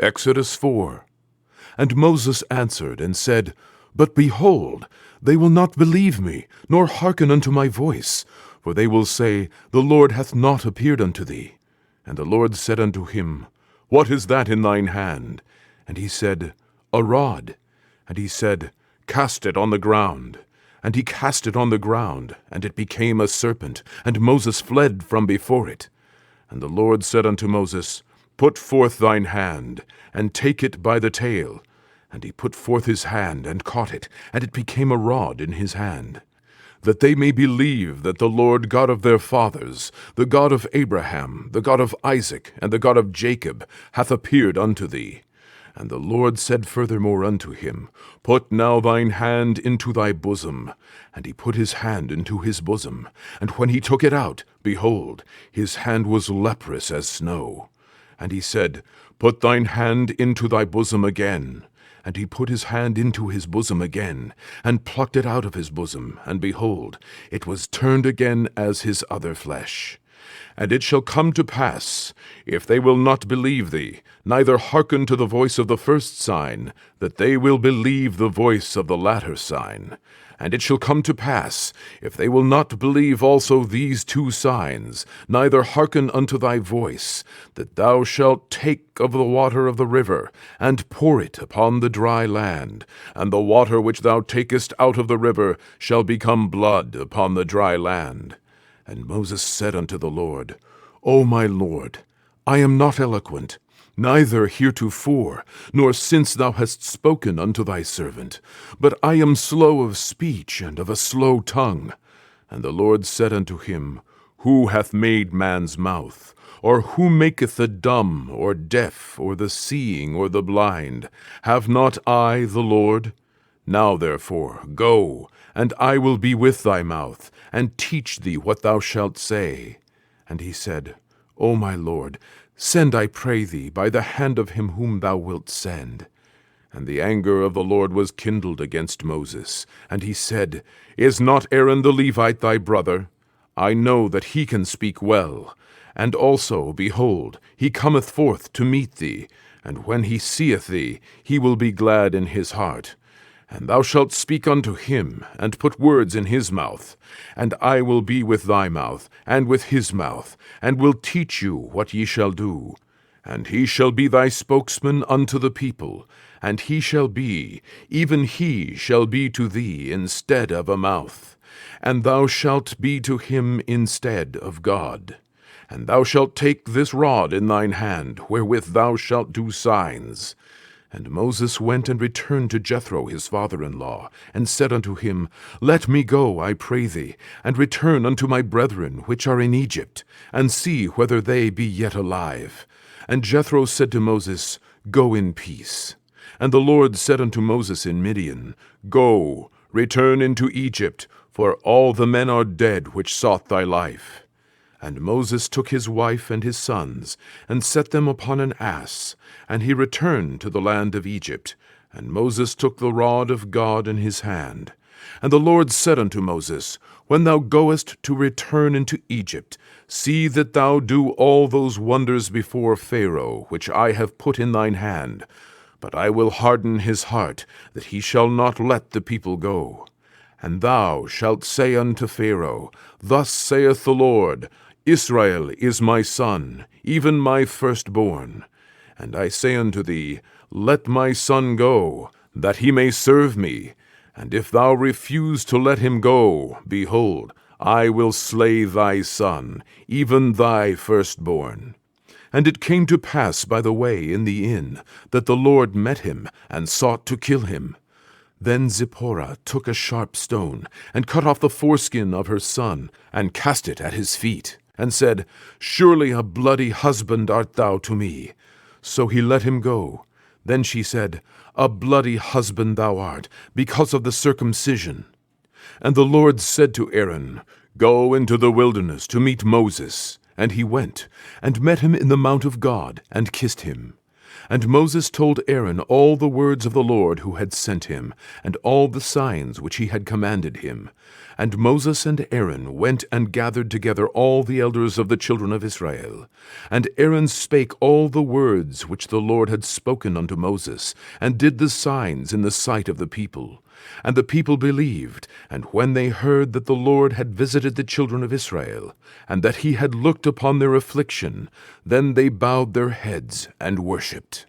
Exodus 4. And Moses answered and said, But behold, they will not believe me, nor hearken unto my voice. For they will say, The Lord hath not appeared unto thee. And the Lord said unto him, What is that in thine hand? And he said, A rod. And he said, Cast it on the ground. And he cast it on the ground, and it became a serpent, and Moses fled from before it. And the Lord said unto Moses, Put forth thine hand, and take it by the tail. And he put forth his hand, and caught it, and it became a rod in his hand. That they may believe that the Lord God of their fathers, the God of Abraham, the God of Isaac, and the God of Jacob, hath appeared unto thee. And the Lord said furthermore unto him, Put now thine hand into thy bosom. And he put his hand into his bosom. And when he took it out, behold, his hand was leprous as snow. And he said, Put thine hand into thy bosom again. And he put his hand into his bosom again, and plucked it out of his bosom, and behold, it was turned again as his other flesh. And it shall come to pass, if they will not believe thee, neither hearken to the voice of the first sign, that they will believe the voice of the latter sign. And it shall come to pass, if they will not believe also these two signs, neither hearken unto thy voice, that thou shalt take of the water of the river, and pour it upon the dry land, and the water which thou takest out of the river shall become blood upon the dry land. And Moses said unto the Lord, O my Lord, I am not eloquent, neither heretofore, nor since thou hast spoken unto thy servant, but I am slow of speech and of a slow tongue. And the Lord said unto him, Who hath made man's mouth? Or who maketh the dumb, or deaf, or the seeing, or the blind? Have not I the Lord? Now therefore go, and I will be with thy mouth, and teach thee what thou shalt say. And he said, O my Lord, send, I pray thee, by the hand of him whom thou wilt send. And the anger of the Lord was kindled against Moses. And he said, Is not Aaron the Levite thy brother? I know that he can speak well. And also, behold, he cometh forth to meet thee, and when he seeth thee, he will be glad in his heart. And thou shalt speak unto him, and put words in his mouth. And I will be with thy mouth, and with his mouth, and will teach you what ye shall do. And he shall be thy spokesman unto the people, and he shall be, even he shall be to thee instead of a mouth. And thou shalt be to him instead of God. And thou shalt take this rod in thine hand, wherewith thou shalt do signs. And Moses went and returned to Jethro his father-in-law, and said unto him, Let me go, I pray thee, and return unto my brethren which are in Egypt, and see whether they be yet alive. And Jethro said to Moses, Go in peace. And the Lord said unto Moses in Midian, Go, return into Egypt, for all the men are dead which sought thy life. And Moses took his wife and his sons, and set them upon an ass, and he returned to the land of Egypt. And Moses took the rod of God in his hand. And the Lord said unto Moses, When thou goest to return into Egypt, see that thou do all those wonders before Pharaoh, which I have put in thine hand. But I will harden his heart, that he shall not let the people go. And thou shalt say unto Pharaoh, Thus saith the Lord, Israel is my son, even my firstborn. And I say unto thee, Let my son go, that he may serve me. And if thou refuse to let him go, behold, I will slay thy son, even thy firstborn. And it came to pass by the way in the inn, that the Lord met him, and sought to kill him. Then Zipporah took a sharp stone, and cut off the foreskin of her son, and cast it at his feet, and said, Surely a bloody husband art thou to me. So he let him go. Then she said, A bloody husband thou art, because of the circumcision. And the Lord said to Aaron, Go into the wilderness to meet Moses. And he went, and met him in the mount of God, and kissed him. And Moses told Aaron all the words of the Lord who had sent him, and all the signs which he had commanded him. And Moses and Aaron went and gathered together all the elders of the children of Israel. And Aaron spake all the words which the Lord had spoken unto Moses, and did the signs in the sight of the people. And the people believed, and when they heard that the Lord had visited the children of Israel, and that he had looked upon their affliction, then they bowed their heads and worshipped.